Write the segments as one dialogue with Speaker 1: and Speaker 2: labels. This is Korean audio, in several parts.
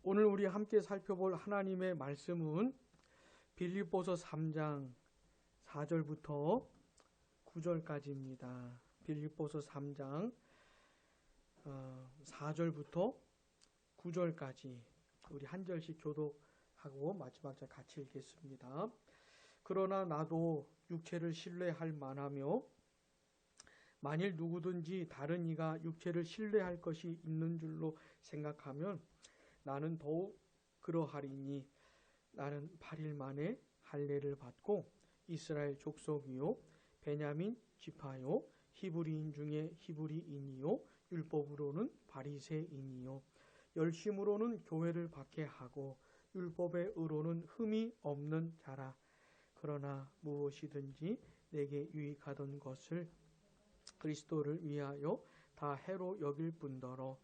Speaker 1: 오늘 우리 함께 살펴볼 하나님의 말씀은 빌립보서 3장 4절부터 9절까지입니다. 빌립보서 3장 4절부터 9절까지 우리 한 절씩 교독하고 마지막 절 같이 읽겠습니다. 그러나 나도 육체를 신뢰할 만하며 만일 누구든지 다른 이가 육체를 신뢰할 것이 있는 줄로 생각하면 나는 더욱 그러하리니 나는 8일 만에 할례를 받고 이스라엘 족속이요 베냐민 지파요 히브리인 중에 히브리인이요 율법으로는 바리새인이요 열심으로는 교회를 박해하고 율법의 의로는 흠이 없는 자라. 그러나 무엇이든지 내게 유익하던 것을 그리스도를 위하여 다 해로 여길 뿐더러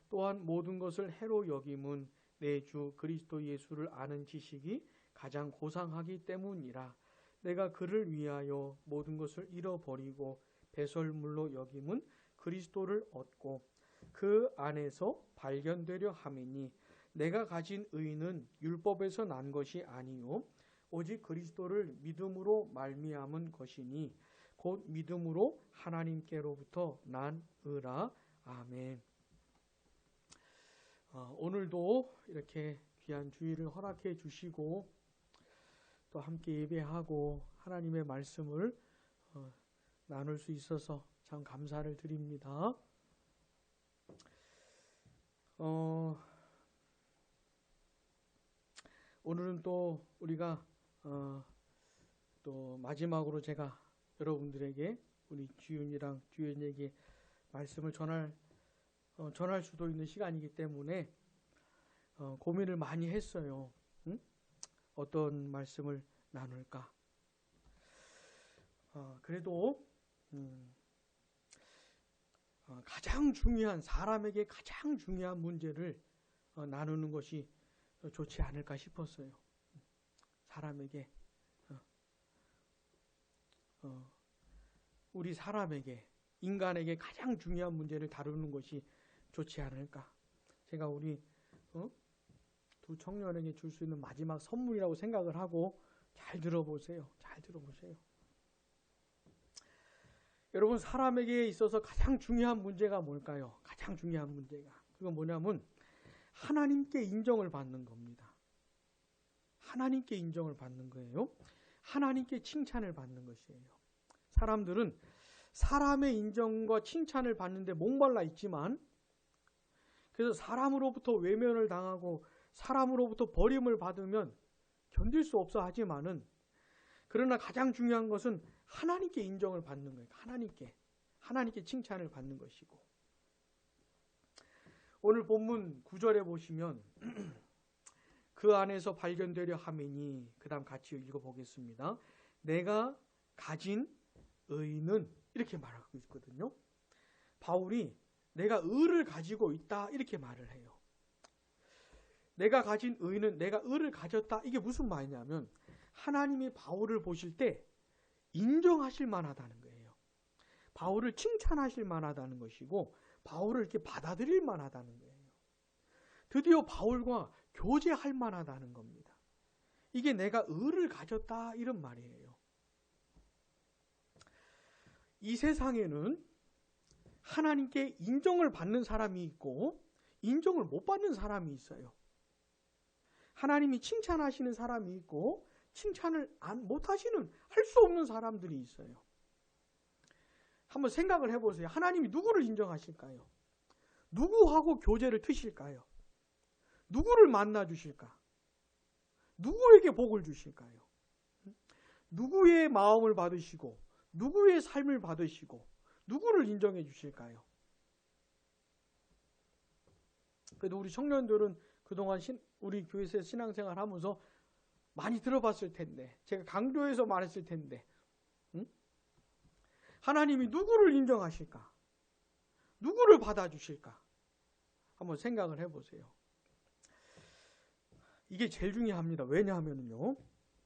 Speaker 1: 또한 모든 것을 해로 여김은 내 주 그리스도 예수를 아는 지식이 가장 고상하기 때문이라. 내가 그를 위하여 모든 것을 잃어버리고 배설물로 여김은 그리스도를 얻고 그 안에서 발견되려 함이니 내가 가진 의는 율법에서 난 것이 아니요 오직 그리스도를 믿음으로 말미암은 것이니 곧 믿음으로 하나님께로부터 난 의라. 아멘. 오늘도 이렇게 귀한 주일을 허락해 주시고 또 함께 예배하고 하나님의 말씀을 나눌 수 있어서 참 감사를 드립니다. 오늘은 또 우리가 또 마지막으로 제가 여러분들에게 우리 주연에게 말씀을 전할 수도 있는 시간이기 때문에 고민을 많이 했어요. 응? 어떤 말씀을 나눌까? 그래도 가장 중요한 사람에게 가장 중요한 문제를 나누는 것이 좋지 않을까 싶었어요. 사람에게 우리 사람에게 인간에게 가장 중요한 문제를 다루는 것이 좋지 않을까. 제가 우리 두 청년에게 줄 수 있는 마지막 선물이라고 생각을 하고 잘 들어보세요. 잘 들어보세요. 여러분 사람에게 있어서 가장 중요한 문제가 뭘까요? 가장 중요한 문제가 그건 뭐냐면 하나님께 인정을 받는 겁니다. 하나님께 인정을 받는 거예요. 하나님께 칭찬을 받는 것이에요. 사람들은 사람의 인정과 칭찬을 받는데 목말라 있지만 그래서 사람으로부터 외면을 당하고 사람으로부터 버림을 받으면 견딜 수 없어 하지만은 그러나 가장 중요한 것은 하나님께 인정을 받는 거예요. 하나님께 칭찬을 받는 것이고 오늘 본문 9절에 보시면 그 안에서 발견되려 함이니 그 다음 같이 읽어보겠습니다. 내가 가진 의는 이렇게 말하고 있거든요. 바울이 내가 의를 가지고 있다 이렇게 말을 해요. 내가 가진 의는 내가 의를 가졌다 이게 무슨 말이냐면 하나님이 바울을 보실 때 인정하실 만하다는 거예요. 바울을 칭찬하실 만하다는 것이고 바울을 이렇게 받아들일 만하다는 거예요. 드디어 바울과 교제할 만하다는 겁니다. 이게 내가 의를 가졌다 이런 말이에요. 이 세상에는 하나님께 인정을 받는 사람이 있고 인정을 못 받는 사람이 있어요. 하나님이 칭찬하시는 사람이 있고 칭찬을 못 하시는 할 수 없는 사람들이 있어요. 한번 생각을 해보세요. 하나님이 누구를 인정하실까요? 누구하고 교제를 트실까요? 누구를 만나 주실까? 누구에게 복을 주실까요? 누구의 마음을 받으시고 누구의 삶을 받으시고 누구를 인정해 주실까요? 그래도 우리 청년들은 그동안 우리 교회에서 신앙생활 하면서 많이 들어봤을 텐데 제가 강조해서 말했을 텐데 하나님이 누구를 인정하실까? 누구를 받아주실까? 한번 생각을 해보세요. 이게 제일 중요합니다. 왜냐하면요.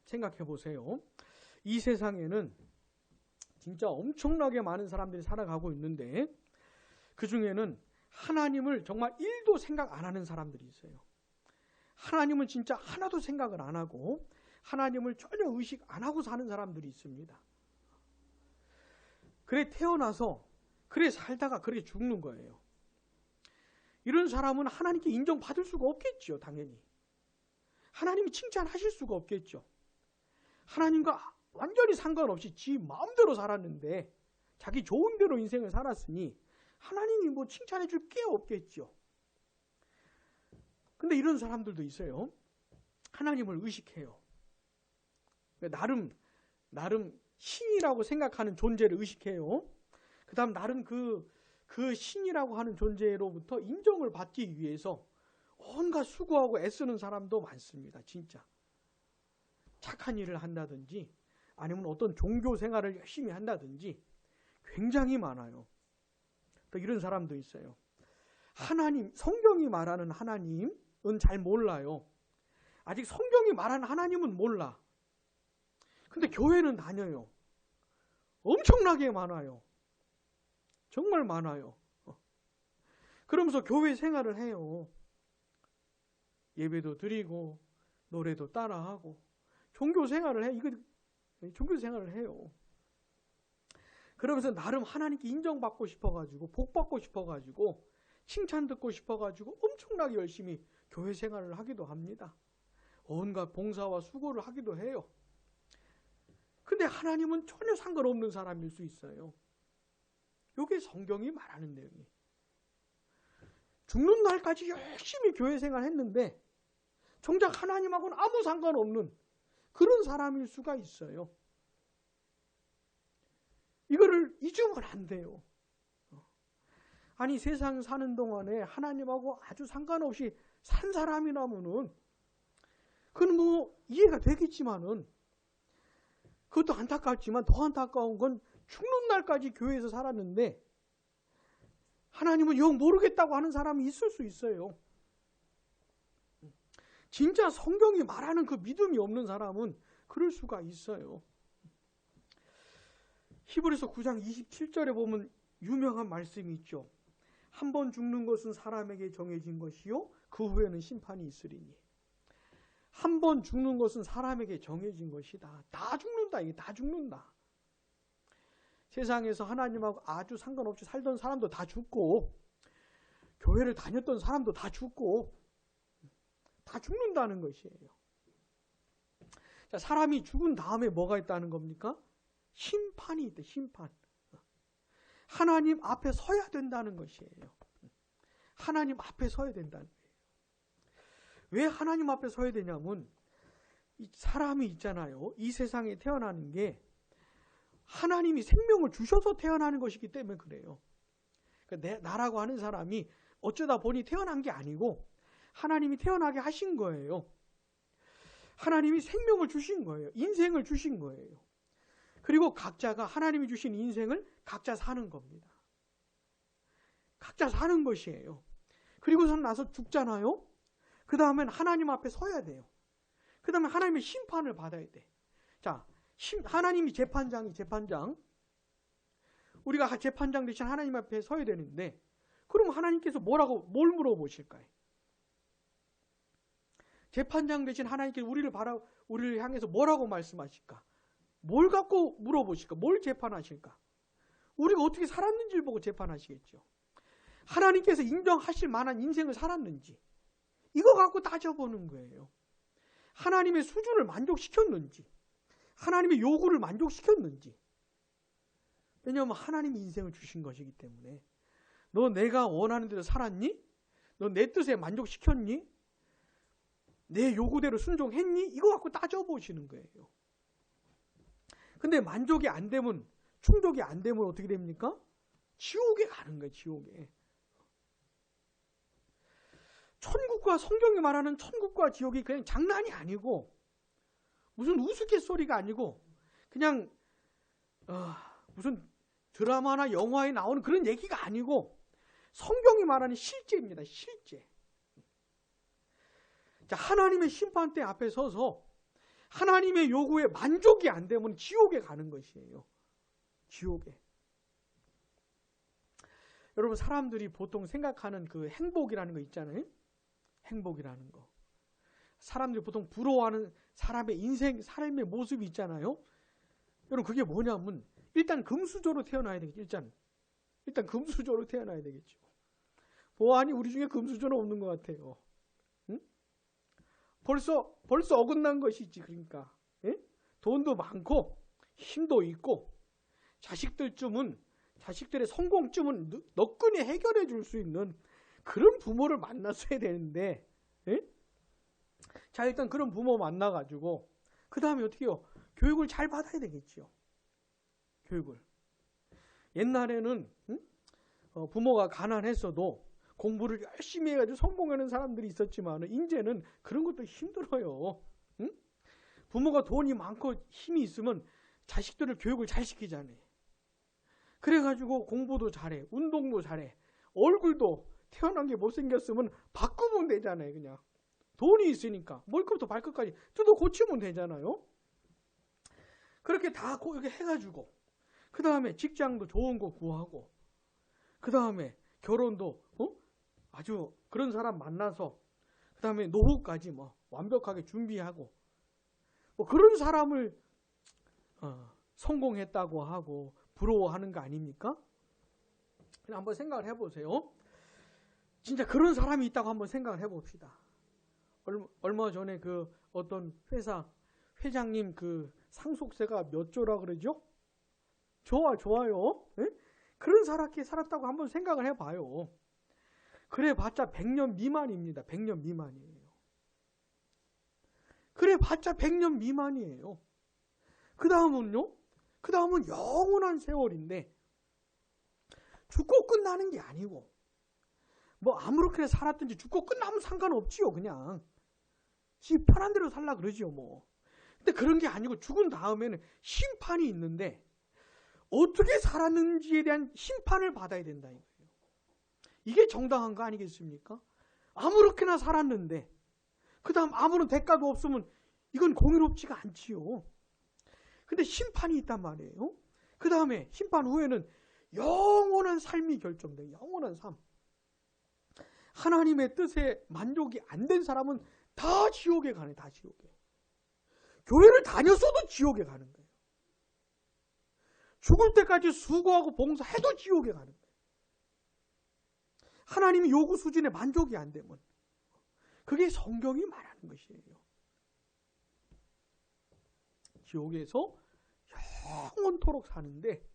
Speaker 1: 생각해보세요. 이 세상에는 진짜 엄청나게 많은 사람들이 살아가고 있는데 그 중에는 하나님을 정말 1도 생각 안 하는 사람들이 있어요. 하나님은 진짜 하나도 생각을 안 하고 하나님을 전혀 의식 안 하고 사는 사람들이 있습니다. 그래 태어나서 그래 살다가 그래 죽는 거예요. 이런 사람은 하나님께 인정받을 수가 없겠죠. 당연히. 하나님이 칭찬하실 수가 없겠죠. 하나님과 완전히 상관없이 지 마음대로 살았는데 자기 좋은 대로 인생을 살았으니 하나님이 뭐 칭찬해 줄 게 없겠죠. 근데 이런 사람들도 있어요. 하나님을 의식해요. 나름 신이라고 생각하는 존재를 의식해요. 그 다음 나름 그 신이라고 하는 존재로부터 인정을 받기 위해서 온갖 수고하고 애쓰는 사람도 많습니다. 진짜. 착한 일을 한다든지 아니면 어떤 종교 생활을 열심히 한다든지 굉장히 많아요. 또 이런 사람도 있어요. 하나님, 성경이 말하는 하나님은 잘 몰라요. 아직 성경이 말하는 하나님은 몰라. 근데 교회는 다녀요. 엄청나게 많아요. 정말 많아요. 그러면서 교회 생활을 해요. 예배도 드리고 노래도 따라하고 종교 생활을 해. 이거 종교 생활을 해요. 그러면서 나름 하나님께 인정받고 싶어가지고 복받고 싶어가지고 칭찬 듣고 싶어가지고 엄청나게 열심히 교회 생활을 하기도 합니다. 온갖 봉사와 수고를 하기도 해요. 근데 하나님은 전혀 상관없는 사람일 수 있어요. 이게 성경이 말하는 내용이에요. 죽는 날까지 열심히 교회 생활했는데 정작 하나님하고는 아무 상관없는 그런 사람일 수가 있어요. 이거를 잊으면 안 돼요. 아니 세상 사는 동안에 하나님하고 아주 상관없이 산 사람이라면은 그건 뭐 이해가 되겠지만은 그것도 안타깝지만 더 안타까운 건 죽는 날까지 교회에서 살았는데 하나님은 영 모르겠다고 하는 사람이 있을 수 있어요. 진짜 성경이 말하는 그 믿음이 없는 사람은 그럴 수가 있어요. 히브리서 9장 27절에 보면 유명한 말씀이 있죠. 한 번 죽는 것은 사람에게 정해진 것이요 그 후에는 심판이 있으리니. 한 번 죽는 것은 사람에게 정해진 것이다. 다 죽는다. 이게 다 죽는다. 세상에서 하나님하고 아주 상관없이 살던 사람도 다 죽고 교회를 다녔던 사람도 다 죽고 다 죽는다는 것이에요. 자, 사람이 죽은 다음에 뭐가 있다는 겁니까? 심판이 있대. 심판. 하나님 앞에 서야 된다는 것이에요. 하나님 앞에 서야 된다는 거예요. 왜 하나님 앞에 서야 되냐면 사람이 있잖아요. 이 세상에 태어나는 게 하나님이 생명을 주셔서 태어나는 것이기 때문에 그래요. 그러니까 나라고 하는 사람이 어쩌다 보니 태어난 게 아니고 하나님이 태어나게 하신 거예요. 하나님이 생명을 주신 거예요. 인생을 주신 거예요. 그리고 각자가 하나님이 주신 인생을 각자 사는 겁니다. 각자 사는 것이에요. 그리고선 나서 죽잖아요. 그 다음엔 하나님 앞에 서야 돼요. 그 다음에 하나님의 심판을 받아야 돼. 자, 하나님이 재판장. 우리가 재판장 대신 하나님 앞에 서야 되는데, 그럼 하나님께서 뭘 물어보실까요? 재판장 대신 하나님께서 우리를 향해서 뭐라고 말씀하실까? 뭘 갖고 물어보실까? 뭘 재판하실까? 우리가 어떻게 살았는지를 보고 재판하시겠죠. 하나님께서 인정하실 만한 인생을 살았는지 이거 갖고 따져보는 거예요. 하나님의 수준을 만족시켰는지 하나님의 요구를 만족시켰는지. 왜냐하면 하나님이 인생을 주신 것이기 때문에. 너 내가 원하는 대로 살았니? 너 내 뜻에 만족시켰니? 내 요구대로 순종했니? 이거 갖고 따져보시는 거예요. 근데 만족이 안 되면, 충족이 안 되면 어떻게 됩니까? 지옥에 가는 거예요. 지옥에. 천국과 성경이 말하는 천국과 지옥이 그냥 장난이 아니고 무슨 우스갯소리가 아니고 그냥 무슨 드라마나 영화에 나오는 그런 얘기가 아니고 성경이 말하는 실제입니다. 실제. 자, 하나님의 심판대 앞에 서서 하나님의 요구에 만족이 안 되면 지옥에 가는 것이에요. 지옥에. 여러분, 사람들이 보통 생각하는 그 행복이라는 거 있잖아요. 행복이라는 거. 사람들이 보통 부러워하는 사람의 인생, 삶의 모습이 있잖아요. 여러분 그게 뭐냐면 일단 금수저로 태어나야 되겠죠. 일단 금수저로 태어나야 되겠죠. 보아하니 우리 중에 금수저는 없는 것 같아요. 응? 벌써 어긋난 것이지. 그러니까 돈도 많고 힘도 있고 자식들의 성공쯤은 너끈히 해결해 줄 수 있는 그런 부모를 만났어야 되는데 자 일단 그런 부모 만나가지고 그 다음에 어떻게 해요? 교육을 잘 받아야 되겠죠. 교육을. 옛날에는 부모가 가난했어도 공부를 열심히 해가지고 성공하는 사람들이 있었지만 이제는 그런 것도 힘들어요. 응? 부모가 돈이 많고 힘이 있으면 자식들을 교육을 잘 시키잖아요. 그래가지고 공부도 잘해, 운동도 잘해, 얼굴도 태어난 게 못생겼으면 바꾸면 되잖아요. 그냥 돈이 있으니까 머리끝부터 발끝까지 뜯어 고치면 되잖아요. 그렇게 다 이렇게 해가지고 그 다음에 직장도 좋은 거 구하고 그 다음에 결혼도 아주 그런 사람 만나서 그 다음에 노후까지 뭐 완벽하게 준비하고 뭐 그런 사람을 성공했다고 하고 부러워하는 거 아닙니까? 그냥 한번 생각을 해보세요. 진짜 그런 사람이 있다고 한번 생각을 해봅시다. 얼마 전에 그 어떤 회사 회장님 그 상속세가 몇 조라 그러죠? 좋아요. 네? 그런 사람이 살았다고 한번 생각을 해봐요. 그래 봤자 100년 미만입니다. 100년 미만이에요. 그래 봤자 100년 미만이에요. 그 다음은요? 그 다음은 영원한 세월인데 죽고 끝나는 게 아니고 뭐 아무렇게나 살았든지 죽고 끝나면 상관없지요. 그냥 지 편한 대로 살라 그러지요. 뭐. 근데 그런 게 아니고 죽은 다음에는 심판이 있는데 어떻게 살았는지에 대한 심판을 받아야 된다 이거예요. 이게 정당한 거 아니겠습니까? 아무렇게나 살았는데 그 다음 아무런 대가도 없으면 이건 공의롭지가 않지요. 근데 심판이 있단 말이에요. 그 다음에 심판 후에는 영원한 삶이 결정돼요. 영원한 삶. 하나님의 뜻에 만족이 안 된 사람은 다 지옥에 가네. 다 지옥에. 교회를 다녔어도 지옥에 가는 거예요. 죽을 때까지 수고하고 봉사해도 지옥에 가는 거예요. 하나님이 요구 수준에 만족이 안 되면 그게 성경이 말하는 것이에요. 지옥에서 영원토록 사는데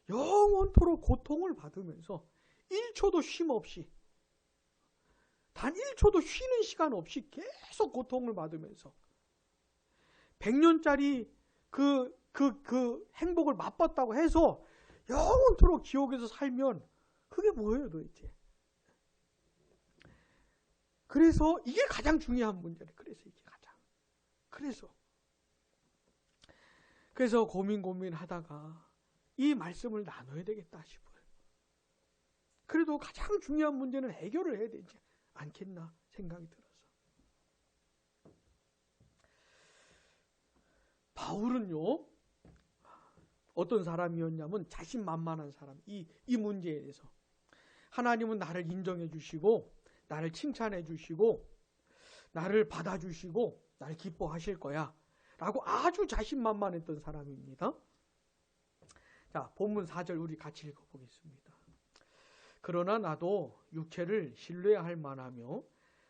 Speaker 1: 영원토록 고통을 받으면서 1초도 쉼 없이 단 1초도 쉬는 시간 없이 계속 고통을 받으면서 100년짜리 그 행복을 맛봤다고 해서 영원토록 지옥에서 살면 그게 뭐예요 도대체? 그래서 이게 가장 중요한 문제래. 그래서 이게 가장. 그래서 고민하다가 이 말씀을 나눠야 되겠다 싶어요. 그래도 가장 중요한 문제는 해결을 해야 되지 않겠나 생각이 들어서. 바울은요, 어떤 사람이었냐면 자신만만한 사람. 이 문제에 대해서. 하나님은 나를 인정해 주시고 나를 칭찬해 주시고 나를 받아주시고 나를 기뻐하실 거야 라고 아주 자신만만했던 사람입니다. 자, 본문 4절 우리 같이 읽어보겠습니다. 그러나 나도 육체를 신뢰할 만하며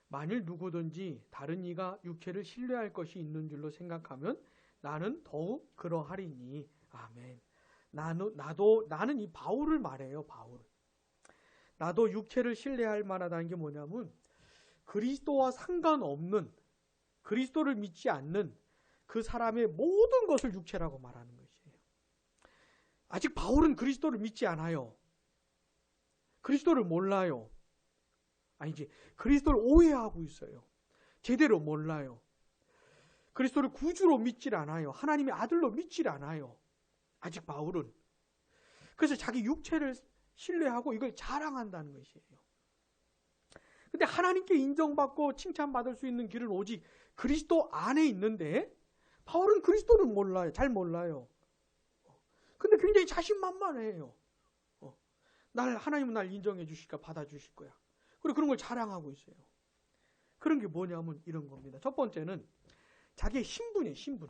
Speaker 1: 만일 누구든지 다른 이가 육체를 신뢰할 것이 있는 줄로 생각하면 나는 더욱 그러하리니. 아멘. 나는 이 바울을 말해요. 바울. 나도 육체를 신뢰할 만하다는 게 뭐냐면 그리스도와 상관없는, 그리스도를 믿지 않는 그 사람의 모든 것을 육체라고 말하는 것이에요. 아직 바울은 그리스도를 믿지 않아요. 그리스도를 몰라요. 아니지, 그리스도를 오해하고 있어요. 제대로 몰라요. 그리스도를 구주로 믿질 않아요. 하나님의 아들로 믿질 않아요. 아직 바울은. 그래서 자기 육체를 신뢰하고 이걸 자랑한다는 것이에요. 근데 하나님께 인정받고 칭찬받을 수 있는 길은 오직 그리스도 안에 있는데 바울은 그리스도를 몰라요. 잘 몰라요. 근데 굉장히 자신만만해요. 하나님은 날 인정해 주실까, 받아주실 거야. 그리고 그런 걸 자랑하고 있어요. 그런 게 뭐냐면 이런 겁니다. 첫 번째는 자기의 신분이에요. 신분.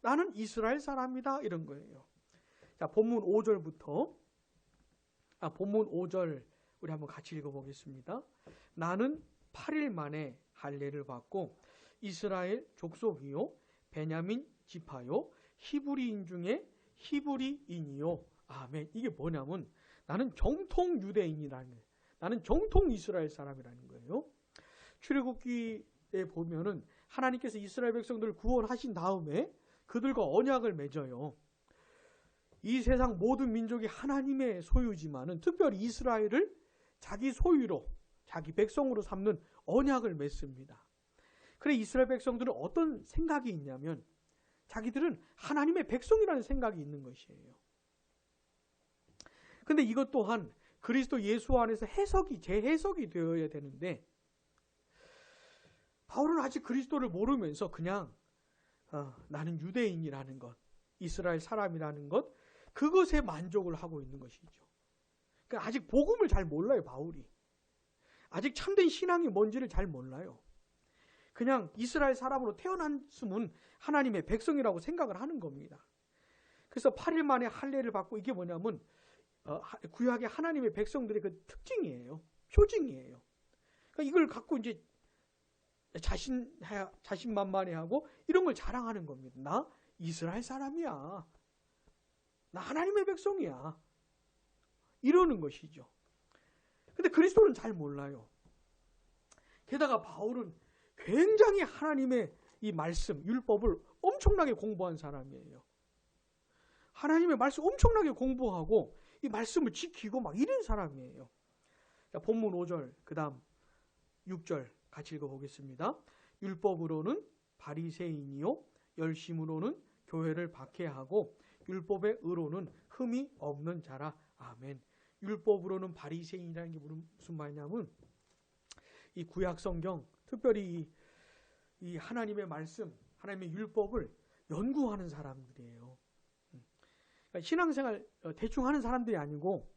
Speaker 1: 나는 이스라엘 사람이다 이런 거예요. 자, 본문 5절부터 본문 5절 우리 한번 같이 읽어보겠습니다. 나는 8일 만에 할례를 받고 이스라엘 족속이요 베냐민 지파요 히브리인 중에 히브리인이요. 아멘. 이게 뭐냐면 나는 정통 유대인이라는 거예요. 나는 정통 이스라엘 사람이라는 거예요. 출애굽기에 보면은 하나님께서 이스라엘 백성들을 구원하신 다음에 그들과 언약을 맺어요. 이 세상 모든 민족이 하나님의 소유지만은 특별히 이스라엘을 자기 소유로 자기 백성으로 삼는 언약을 맺습니다. 그래 이스라엘 백성들은 어떤 생각이 있냐면 자기들은 하나님의 백성이라는 생각이 있는 것이에요. 근데 이것 또한 그리스도 예수 안에서 재해석이 되어야 되는데 바울은 아직 그리스도를 모르면서 그냥 나는 유대인이라는 것, 이스라엘 사람이라는 것, 그것에 만족을 하고 있는 것이죠. 그러니까 아직 복음을 잘 몰라요, 바울이. 아직 참된 신앙이 뭔지를 잘 몰라요. 그냥 이스라엘 사람으로 태어났으면 하나님의 백성이라고 생각을 하는 겁니다. 그래서 8일 만에 할례를 받고 이게 뭐냐면 구약의 하나님의 백성들의 그 특징이에요. 표징이에요. 그러니까 이걸 갖고 이제 자신만만해하고 이런 걸 자랑하는 겁니다. 나 이스라엘 사람이야. 나 하나님의 백성이야. 이러는 것이죠. 근데 그리스도는 잘 몰라요. 게다가 바울은 굉장히 하나님의 이 말씀, 율법을 엄청나게 공부한 사람이에요. 하나님의 말씀 엄청나게 공부하고 이 말씀을 지키고 막 이런 사람이에요. 자, 본문 5절, 그 다음 6절 같이 읽어보겠습니다. 율법으로는 바리새인이요 열심으로는 교회를 박해하고 율법의 의로는 흠이 없는 자라. 아멘. 율법으로는 바리새인이라는 게 무슨 말이냐면 이 구약 성경, 특별히 이 하나님의 말씀, 하나님의 율법을 연구하는 사람들이에요. 그러니까 신앙생활 대충 하는 사람들이 아니고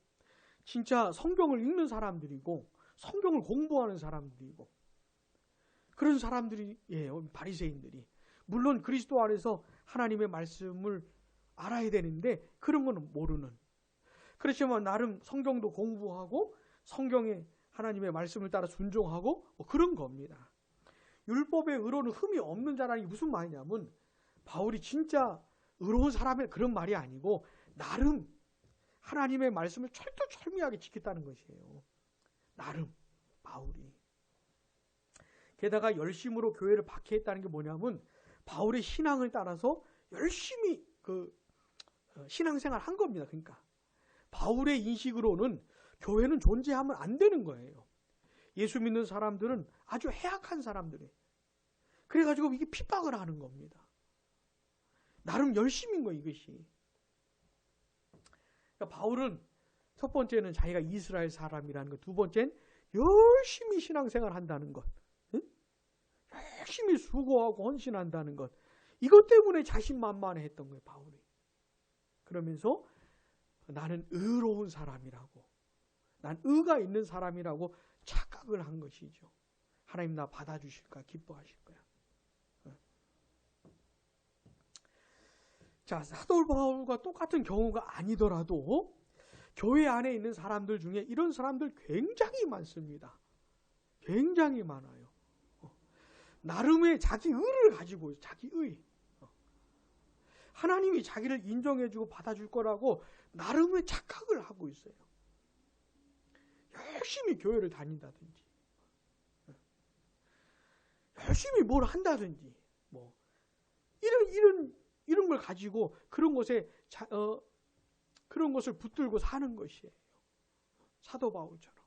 Speaker 1: 진짜 성경을 읽는 사람들이고 성경을 공부하는 사람들이고 그런 사람들이에요. 바리새인들이. 물론 그리스도 안에서 하나님의 말씀을 알아야 되는데 그런 거는 모르는. 그렇지만 나름 성경도 공부하고 성경의 하나님의 말씀을 따라 순종하고 그런 겁니다. 율법의 의로는 흠이 없는 자라는 게 무슨 말이냐면 바울이 진짜 의로운 사람의 그런 말이 아니고 나름 하나님의 말씀을 철두철미하게 지켰다는 것이에요. 나름 바울이. 게다가 열심으로 교회를 박해했다는 게 뭐냐면 바울의 신앙을 따라서 열심히 신앙생활 한 겁니다. 그러니까 바울의 인식으로는 교회는 존재하면 안 되는 거예요. 예수 믿는 사람들은 아주 해악한 사람들이에요. 그래가지고 이게 핍박을 하는 겁니다. 나름 열심인 거예요, 이것이. 그러니까 바울은 첫 번째는 자기가 이스라엘 사람이라는 것, 두 번째는 열심히 신앙생활 한다는 것, 열심히 수고하고 헌신한다는 것, 이것 때문에 자신만만해했던 거예요, 바울이. 그러면서 나는 의로운 사람이라고, 난 의가 있는 사람이라고 착각을 한 것이죠. 하나님 나 받아주실까, 기뻐하실 거야. 자, 사도 바울과 똑같은 경우가 아니더라도 교회 안에 있는 사람들 중에 이런 사람들 굉장히 많습니다. 굉장히 많아요. 나름의 자기 의를 가지고 있어요. 자기 의. 하나님이 자기를 인정해주고 받아줄 거라고 나름의 착각을 하고 있어요. 열심히 교회를 다닌다든지 열심히 뭘 한다든지 뭐 이런 걸 가지고 그런 것에 그런 것을 붙들고 사는 것이에요. 사도 바울처럼.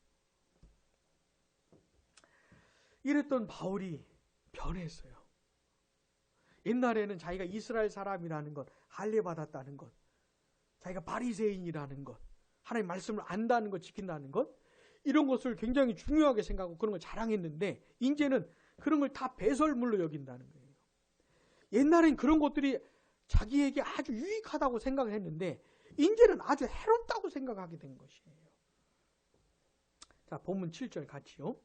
Speaker 1: 이랬던 바울이 변했어요. 옛날에는 자기가 이스라엘 사람이라는 것, 할례 받았다는 것, 자기가 바리새인이라는 것, 하나님 말씀을 안다는 것, 지킨다는 것, 이런 것을 굉장히 중요하게 생각하고 그런 걸 자랑했는데 이제는 그런 걸 다 배설물로 여긴다는 거예요. 옛날엔 그런 것들이 자기에게 아주 유익하다고 생각을 했는데 이제는 아주 해롭다고 생각하게 된 것이에요. 자, 본문 7절 같이요.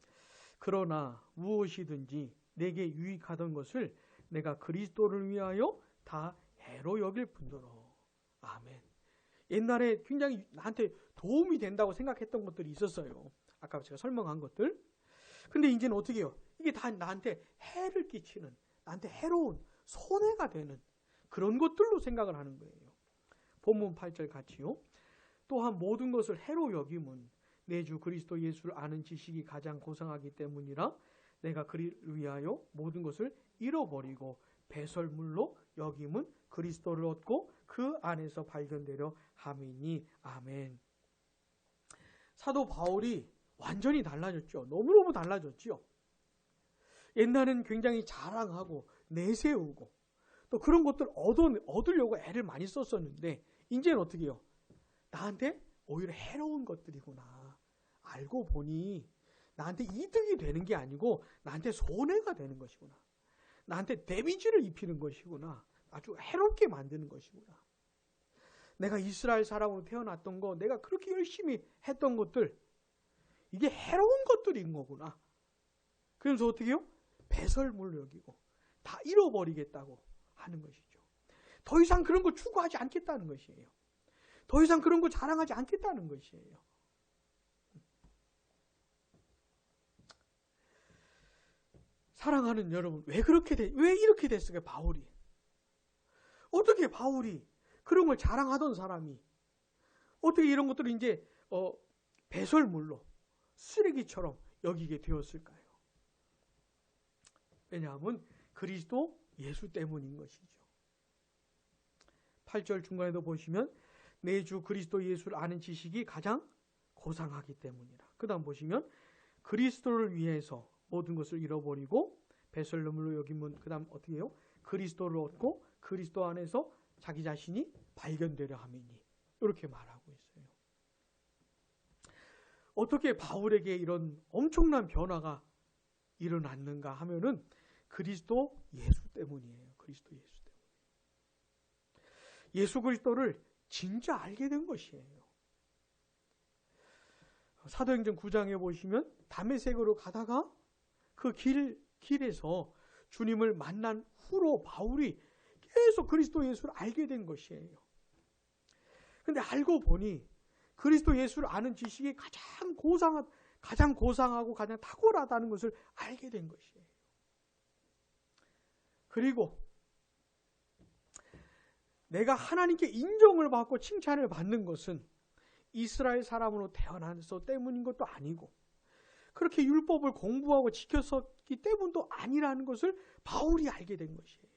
Speaker 1: 그러나 무엇이든지 내게 유익하던 것을 내가 그리스도를 위하여 다 해로 여길 뿐더러. 아멘. 옛날에 굉장히 나한테 도움이 된다고 생각했던 것들이 있었어요. 아까 제가 설명한 것들. 근데 이제는 어떻게 해요? 이게 다 나한테 해를 끼치는, 나한테 해로운, 손해가 되는 그런 것들로 생각을 하는 거예요. 본문 8절 같이요. 또한 모든 것을 해로 여김은 내 주 그리스도 예수를 아는 지식이 가장 고상하기 때문이라 내가 그를 위하여 모든 것을 잃어버리고 배설물로 여김은 그리스도를 얻고 그 안에서 발견되려 함이니. 아멘. 사도 바울이 완전히 달라졌죠. 너무너무 달라졌죠. 옛날에는 굉장히 자랑하고 내세우고 또 그런 것들 얻으려고 애를 많이 썼었는데 이제는 어떻게 해요? 나한테 오히려 해로운 것들이구나. 알고 보니 나한테 이득이 되는 게 아니고 나한테 손해가 되는 것이구나. 나한테 데미지를 입히는 것이구나. 아주 해롭게 만드는 것이구나. 내가 이스라엘 사람으로 태어났던 거, 내가 그렇게 열심히 했던 것들, 이게 해로운 것들인 거구나. 그래서 어떻게 해요? 배설물 여기고 다 잃어버리겠다고 하는 것이죠. 더 이상 그런 거 추구하지 않겠다는 것이에요. 더 이상 그런 거 자랑하지 않겠다는 것이에요. 사랑하는 여러분, 왜 이렇게 됐을까요? 바울이. 어떻게 바울이 그런 걸 자랑하던 사람이 어떻게 이런 것들을 이제 배설물로 쓰레기처럼 여기게 되었을까요? 왜냐하면 그리스도 예수 때문인 것이죠. 8절 중간에도 보시면 내 주 그리스도 예수를 아는 지식이 가장 고상하기 때문이라. 그 다음 보시면 그리스도를 위해서 모든 것을 잃어버리고 배설물로 여기면 그 다음 어떻게 해요? 그리스도를 얻고 그리스도 안에서 자기 자신이 발견되려 함이니. 이렇게 말하고 있어요. 어떻게 바울에게 이런 엄청난 변화가 일어났는가 하면은 그리스도 예수 때문이에요. 그리스도 예수 때문에. 예수 그리스도를 진짜 알게 된 것이에요. 사도행전 9장에 보시면 다메섹으로 가다가 그 길에서 주님을 만난 후로 바울이 계속 그리스도 예수를 알게 된 것이에요. 근데 알고 보니 그리스도 예수를 아는 지식이 가장 고상하고 가장 탁월하다는 것을 알게 된 것이에요. 그리고 내가 하나님께 인정을 받고 칭찬을 받는 것은 이스라엘 사람으로 태어나서 때문인 것도 아니고 그렇게 율법을 공부하고 지켰었기 때문도 아니라는 것을 바울이 알게 된 것이에요.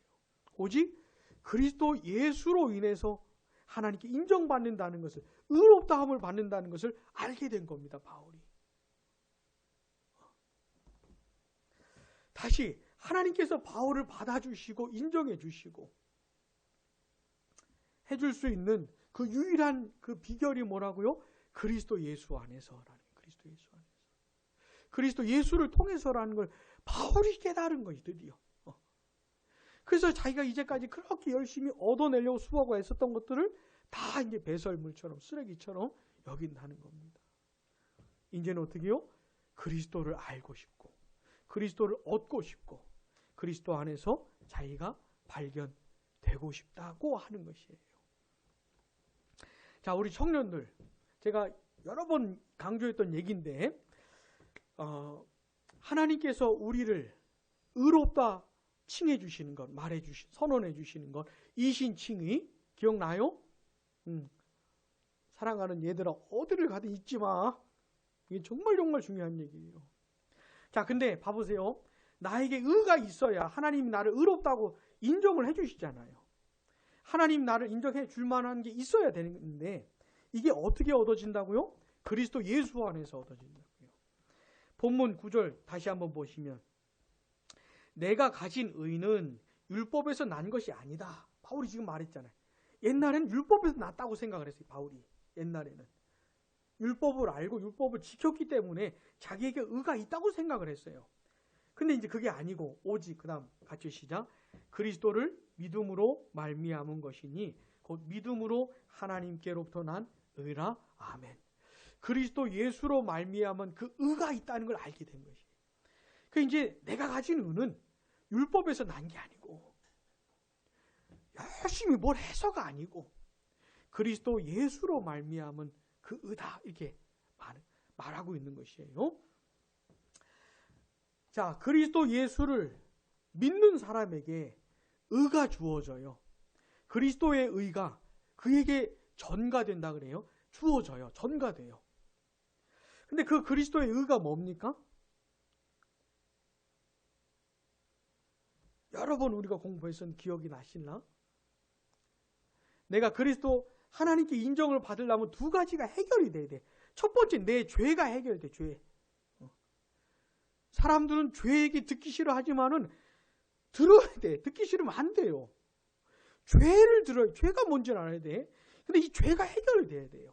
Speaker 1: 오직 그리스도 예수로 인해서 하나님께 인정받는다는 것을, 의롭다함을 받는다는 것을 알게 된 겁니다. 바울이. 다시 하나님께서 바울을 받아주시고 인정해 주시고 해줄 수 있는 그 유일한 그 비결이 뭐라고요? 그리스도 예수 안에서라는 거예요. 그리스도 예수 안에서. 그리스도 예수를 통해서라는 걸 바울이 깨달은 거예요. 드디어. 그래서 자기가 이제까지 그렇게 열심히 얻어내려고 수고하고 애썼던 것들을 다 이제 배설물처럼 쓰레기처럼 여긴다는 겁니다. 이제는 어떻게 해요? 그리스도를 알고 싶고 그리스도를 얻고 싶고 그리스도 안에서 자기가 발견되고 싶다고 하는 것이에요. 자, 우리 청년들, 제가 여러 번 강조했던 얘기인데 하나님께서 우리를 의롭다 칭해 주시는 것, 선언해 주시는 것, 이신칭의 기억나요? 사랑하는 얘들아, 어디를 가든 잊지 마. 이게 정말 중요한 얘기예요. 자, 근데 봐보세요. 나에게 의가 있어야 하나님이 나를 의롭다고 인정을 해 주시잖아요. 하나님 나를 인정해 줄 만한 게 있어야 되는데 이게 어떻게 얻어진다고요? 그리스도 예수 안에서 얻어진다고요. 본문 9절 다시 한번 보시면 내가 가진 의는 율법에서 난 것이 아니다. 바울이 지금 말했잖아요. 옛날에는 율법에서 났다고 생각을 했어요. 바울이. 옛날에는. 율법을 알고 율법을 지켰기 때문에 자기에게 의가 있다고 생각을 했어요. 근데 이제 그게 아니고 오직 그 다음 같이 시작. 그리스도를 믿음으로 말미암은 것이니 곧 믿음으로 하나님께로부터 난 의라. 아멘. 그리스도 예수로 말미암은 그 의가 있다는 걸 알게 된 것이에요. 그 이제 내가 가진 의는 율법에서 난 게 아니고 열심히 뭘 해서가 아니고 그리스도 예수로 말미암은 그 의다 이렇게 말하고 있는 것이에요. 자, 그리스도 예수를 믿는 사람에게 의가 주어져요. 그리스도의 의가 그에게 전가된다 그래요. 주어져요. 전가돼요. 근데 그 그리스도의 의가 뭡니까? 여러 번 우리가 공부했던 기억이 나시나? 내가 그리스도 하나님께 인정을 받으려면 두 가지가 해결이 돼야 돼. 첫 번째, 내 죄가 해결돼. 죄. 사람들은 죄 얘기 듣기 싫어하지만은 들어야 돼. 듣기 싫으면 안 돼요. 죄를 들어요. 죄가 뭔지를 알아야 돼. 근데 이 죄가 해결이 돼야 돼요.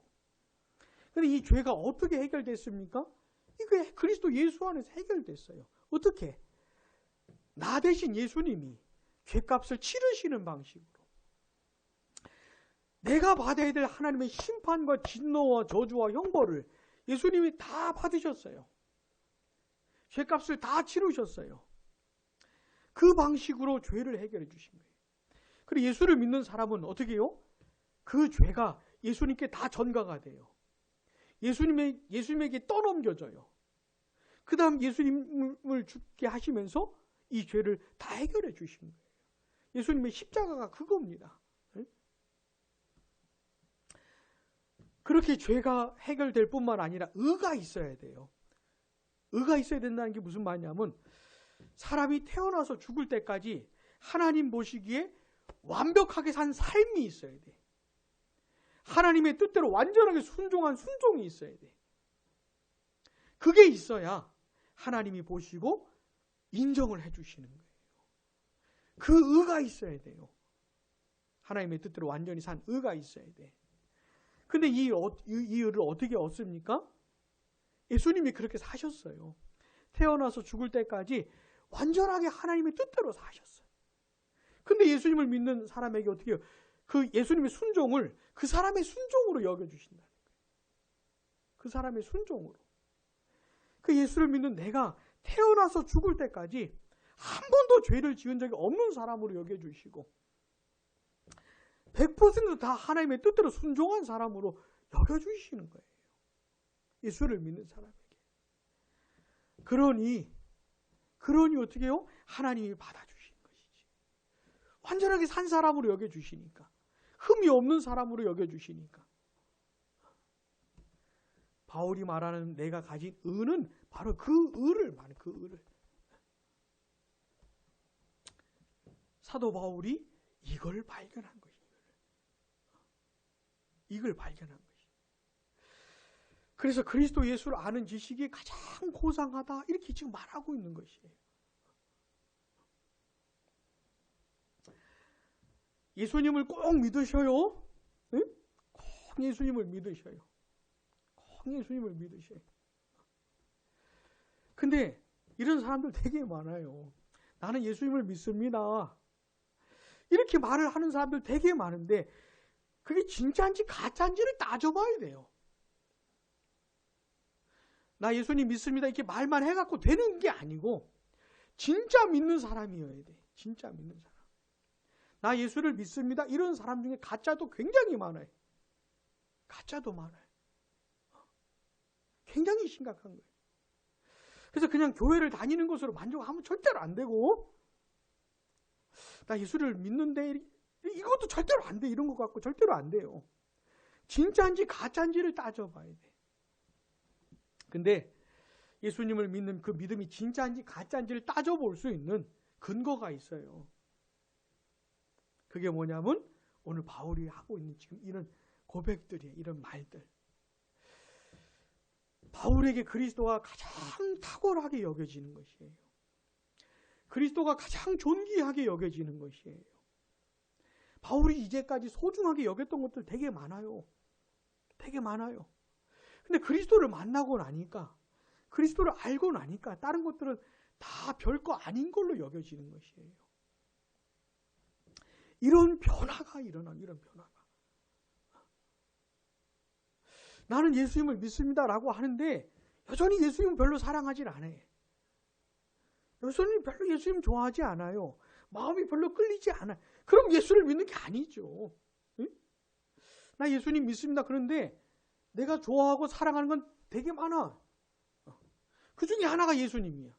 Speaker 1: 근데 이 죄가 어떻게 해결됐습니까? 이게 그리스도 예수 안에서 해결됐어요. 어떻게? 나 대신 예수님이 죄값을 치르시는 방식으로. 내가 받아야 될 하나님의 심판과 진노와 저주와 형벌을 예수님이 다 받으셨어요. 죄값을 다 치르셨어요. 그 방식으로 죄를 해결해 주신 거예요. 그리고 예수를 믿는 사람은 어떻게 해요? 그 죄가 예수님께 다 전가가 돼요. 예수님에게 떠넘겨져요. 그 다음 예수님을 죽게 하시면서 이 죄를 다 해결해 주신 거예요. 예수님의 십자가가 그겁니다. 그렇게 죄가 해결될 뿐만 아니라 의가 있어야 돼요. 의가 있어야 된다는 게 무슨 말이냐면 사람이 태어나서 죽을 때까지 하나님 보시기에 완벽하게 산 삶이 있어야 돼. 하나님의 뜻대로 완전하게 순종한 순종이 있어야 돼. 그게 있어야 하나님이 보시고 인정을 해주시는 거예요. 그 의가 있어야 돼요. 하나님의 뜻대로 완전히 산 의가 있어야 돼. 근데 이 의를 어떻게 얻습니까? 예수님이 그렇게 사셨어요. 태어나서 죽을 때까지 완전하게 하나님의 뜻대로 사셨어요. 근데 예수님을 믿는 사람에게 어떻게 해요? 그 예수님의 순종을 그 사람의 순종으로 여겨주신다는 거예요. 그 사람의 순종으로. 그 예수를 믿는 내가 태어나서 죽을 때까지 한 번도 죄를 지은 적이 없는 사람으로 여겨주시고 100% 다 하나님의 뜻대로 순종한 사람으로 여겨주시는 거예요. 예수를 믿는 사람에게. 그러니 어떻게 해요? 하나님이 받아주시는 것이지. 완전하게 산 사람으로 여겨주시니까. 흠이 없는 사람으로 여겨주시니까. 바울이 말하는 내가 가진 의는 바로 그 의를 말해. 그 의를. 사도 바울이 이걸 발견한 거예요. 이걸 발견한 것이. 그래서 그리스도 예수를 아는 지식이 가장 고상하다 이렇게 지금 말하고 있는 것이에요. 예수님을 꼭 믿으셔요. 응? 꼭 예수님을 믿으셔요. 꼭 예수님을 믿으셔요. 근데 이런 사람들 되게 많아요. 나는 예수님을 믿습니다. 이렇게 말을 하는 사람들 되게 많은데 그게 진짜인지 가짜인지를 따져봐야 돼요. 나 예수님 믿습니다 이렇게 말만 해갖고 되는 게 아니고 진짜 믿는 사람이어야 돼. 진짜 믿는 사람. 나 예수를 믿습니다 이런 사람 중에 가짜도 굉장히 많아요. 가짜도 많아요. 굉장히 심각한 거예요. 그래서 그냥 교회를 다니는 것으로 만족하면 절대로 안 되고 나 예수를 믿는데 이것도 절대로 안 돼. 이런 것 같고 절대로 안 돼요. 진짜인지 가짜인지를 따져봐야 돼. 근데 예수님을 믿는 그 믿음이 진짜인지 가짜인지를 따져볼 수 있는 근거가 있어요. 그게 뭐냐면 오늘 바울이 하고 있는 지금 이런 고백들이에요. 이런 말들. 바울에게 그리스도가 가장 탁월하게 여겨지는 것이에요. 그리스도가 가장 존귀하게 여겨지는 것이에요. 바울이 이제까지 소중하게 여겼던 것들 되게 많아요. 되게 많아요. 근데 그리스도를 만나고 나니까, 그리스도를 알고 나니까 다른 것들은 다 별거 아닌 걸로 여겨지는 것이에요. 이런 변화가 일어나, 이런 변화가. 나는 예수님을 믿습니다라고 하는데 여전히 예수님을 별로 사랑하진 않아요. 예수님 별로 예수님 좋아하지 않아요. 마음이 별로 끌리지 않아요. 그럼 예수를 믿는 게 아니죠. 응? 나 예수님 믿습니다. 그런데 내가 좋아하고 사랑하는 건 되게 많아. 그 중에 하나가 예수님이야.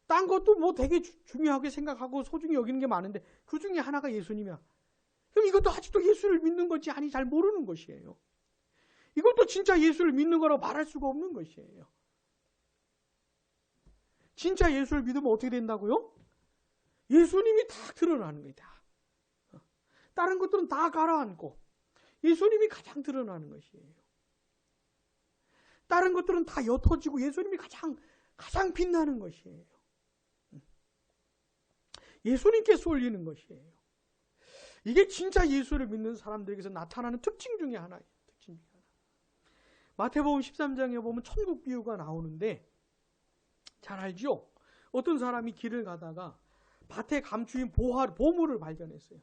Speaker 1: 딴 것도 뭐 되게 중요하게 생각하고 소중히 여기는 게 많은데 그 중에 하나가 예수님이야. 그럼 이것도 아직도 예수를 믿는 건지 아니 잘 모르는 것이에요. 이것도 진짜 예수를 믿는 거라고 말할 수가 없는 것이에요. 진짜 예수를 믿으면 어떻게 된다고요? 예수님이 다 드러나는 거예요. 다. 다른 것들은 다 가라앉고 예수님이 가장 드러나는 것이에요. 다른 것들은 다 옅어지고 예수님이 가장 빛나는 것이에요. 예수님께 쏠리는 것이에요. 이게 진짜 예수를 믿는 사람들에게서 나타나는 특징 중에 하나예요. 특징 중에 하나. 마태복음 13장에 보면 천국 비유가 나오는데 잘 알죠? 어떤 사람이 길을 가다가 밭에 감추인 보물을 발견했어요.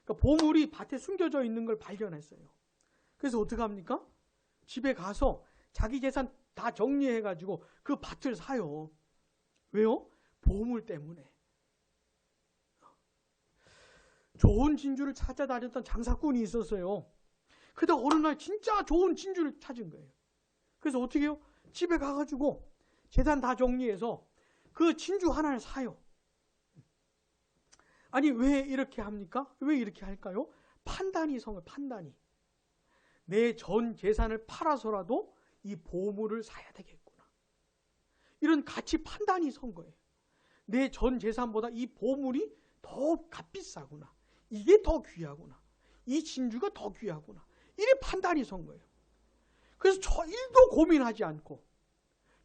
Speaker 1: 그러니까 보물이 밭에 숨겨져 있는 걸 발견했어요. 그래서 어떻게 합니까? 집에 가서 자기 재산 다 정리해가지고 그 밭을 사요. 왜요? 보물 때문에. 좋은 진주를 찾아다녔던 장사꾼이 있었어요. 그러다 어느 날 진짜 좋은 진주를 찾은 거예요. 그래서 어떻게 해요? 집에 가가지고 재산 다 정리해서 그 진주 하나를 사요. 아니 왜 이렇게 합니까? 왜 이렇게 할까요? 판단이 성을 판단이. 내 전 재산을 팔아서라도 이 보물을 사야 되겠구나. 이런 가치 판단이 선 거예요. 내 전 재산보다 이 보물이 더 값비싸구나. 이게 더 귀하구나. 이 진주가 더 귀하구나. 이래 판단이 선 거예요. 그래서 저 일도 고민하지 않고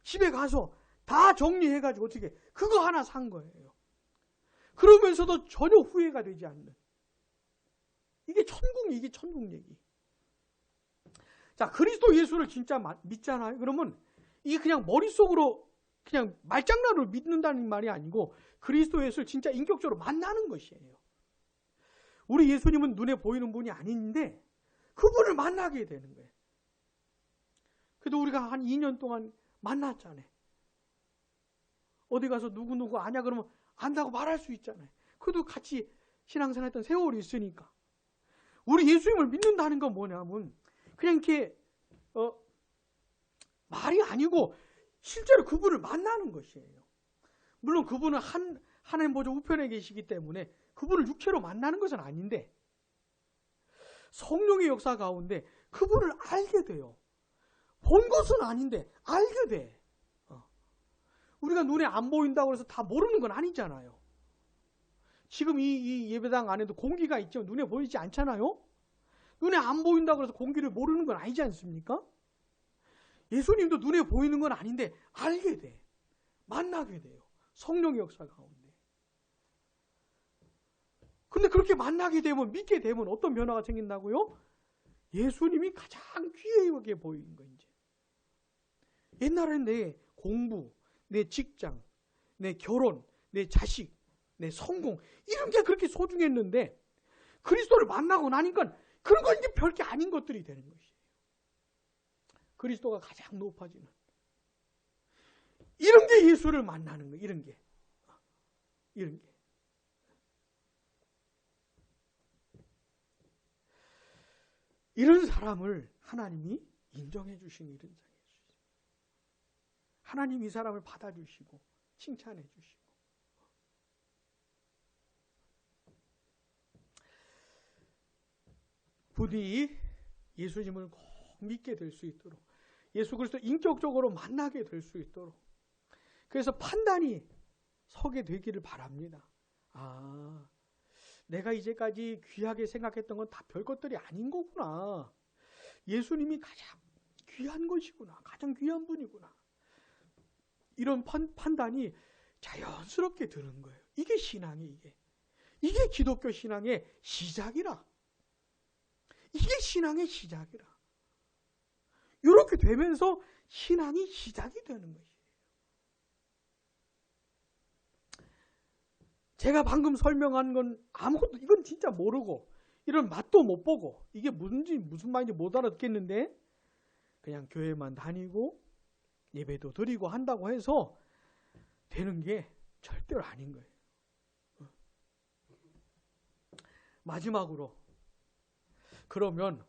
Speaker 1: 집에 가서 다 정리해가지고 어떻게 그거 하나 산 거예요. 그러면서도 전혀 후회가 되지 않는. 이게 천국 얘기. 자, 그리스도 예수를 진짜 믿잖아요. 그러면 이게 그냥 머릿속으로 그냥 말장난으로 믿는다는 말이 아니고 그리스도 예수를 진짜 인격적으로 만나는 것이에요. 우리 예수님은 눈에 보이는 분이 아닌데 그분을 만나게 되는 거예요. 그래도 우리가 한 2년 동안 만났잖아요. 어디 가서 누구 아냐 그러면 안다고 말할 수 있잖아요. 그래도 같이 신앙생활 했던 세월이 있으니까. 우리 예수님을 믿는다는 건 뭐냐면 그냥 이렇게 말이 아니고 실제로 그분을 만나는 것이에요. 물론 그분은 하나님 보좌 우편에 계시기 때문에 그분을 육체로 만나는 것은 아닌데 성령의 역사 가운데 그분을 알게 돼요. 본 것은 아닌데 알게 돼. 우리가 눈에 안 보인다고 해서 다 모르는 건 아니잖아요. 지금 이 예배당 안에도 공기가 있죠. 눈에 보이지 않잖아요. 눈에 안 보인다고 해서 공기를 모르는 건 아니지 않습니까? 예수님도 눈에 보이는 건 아닌데 알게 돼. 만나게 돼요. 성령의 역사 가운데. 근데 그렇게 만나게 되면 믿게 되면 어떤 변화가 생긴다고요? 예수님이 가장 귀하게 보이는 거예요. 이제. 옛날에는 내 공부, 내 직장, 내 결혼, 내 자식, 내 성공 이런 게 그렇게 소중했는데 그리스도를 만나고 나니까 그런 건 이제 별게 아닌 것들이 되는 것이에요. 그리스도가 가장 높아지는 이런 게 예수를 만나는 거예요. 이런 게. 이런 사람을 하나님이 인정해 주신 이런 사람이에요. 하나님 이 사람을 받아주시고 칭찬해 주시고 부디 예수님을 꼭 믿게 될 수 있도록 예수 그리스도 인격적으로 만나게 될 수 있도록 그래서 판단이 서게 되기를 바랍니다. 아, 내가 이제까지 귀하게 생각했던 건 다 별것들이 아닌 거구나. 예수님이 가장 귀한 것이구나. 가장 귀한 분이구나. 이런 판단이 자연스럽게 드는 거예요. 이게 신앙이 이게 기독교 신앙의 시작이라. 이게 신앙의 시작이라. 이렇게 되면서 신앙이 시작이 되는 것이에요. 제가 방금 설명한 건 아무것도 이건 진짜 모르고 이런 맛도 못 보고 이게 무슨 말인지 못 알아듣겠는데 그냥 교회만 다니고 예배도 드리고 한다고 해서 되는 게 절대로 아닌 거예요. 마지막으로 그러면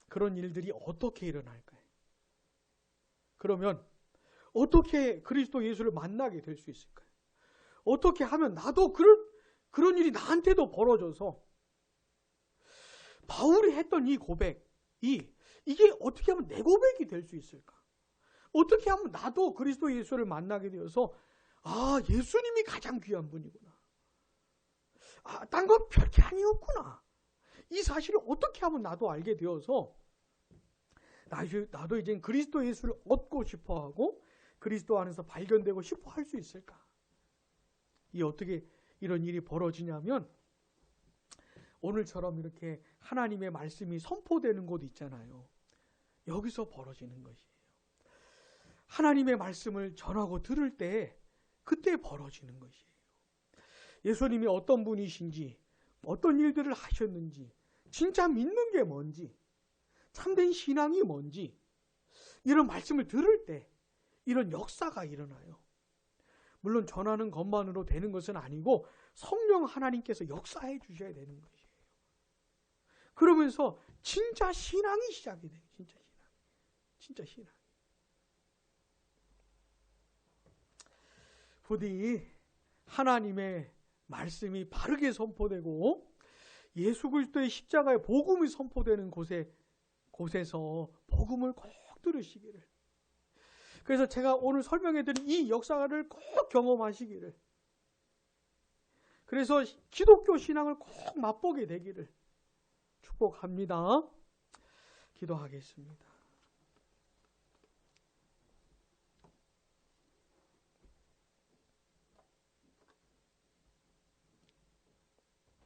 Speaker 1: 그런 일들이 어떻게 일어날까요? 그러면 어떻게 그리스도 예수를 만나게 될 수 있을까요? 어떻게 하면 나도 그런 일이 나한테도 벌어져서 바울이 했던 이 고백이 이게 어떻게 하면 내 고백이 될 수 있을까? 어떻게 하면 나도 그리스도 예수를 만나게 되어서 예수님이 가장 귀한 분이구나. 딴 건 별게 아니었구나. 이 사실을 어떻게 하면 나도 알게 되어서 나도 이제 그리스도 예수를 얻고 싶어하고 그리스도 안에서 발견되고 싶어 할 수 있을까? 어떻게 이런 일이 벌어지냐면 오늘처럼 이렇게 하나님의 말씀이 선포되는 곳 있잖아요. 여기서 벌어지는 것이에요. 하나님의 말씀을 전하고 들을 때 그때 벌어지는 것이에요. 예수님이 어떤 분이신지 어떤 일들을 하셨는지 진짜 믿는 게 뭔지 참된 신앙이 뭔지 이런 말씀을 들을 때 이런 역사가 일어나요. 물론 전하는 것만으로 되는 것은 아니고 성령 하나님께서 역사해 주셔야 되는 것이에요. 그러면서 진짜 신앙이 시작이 돼요. 진짜 신앙. 부디 하나님의 말씀이 바르게 선포되고 예수 그리스도의 십자가의 복음이 선포되는 곳에서 복음을 꼭 들으시기를. 그래서 제가 오늘 설명해드린 이 역사를 꼭 경험하시기를. 그래서 기독교 신앙을 꼭 맛보게 되기를 축복합니다. 기도하겠습니다.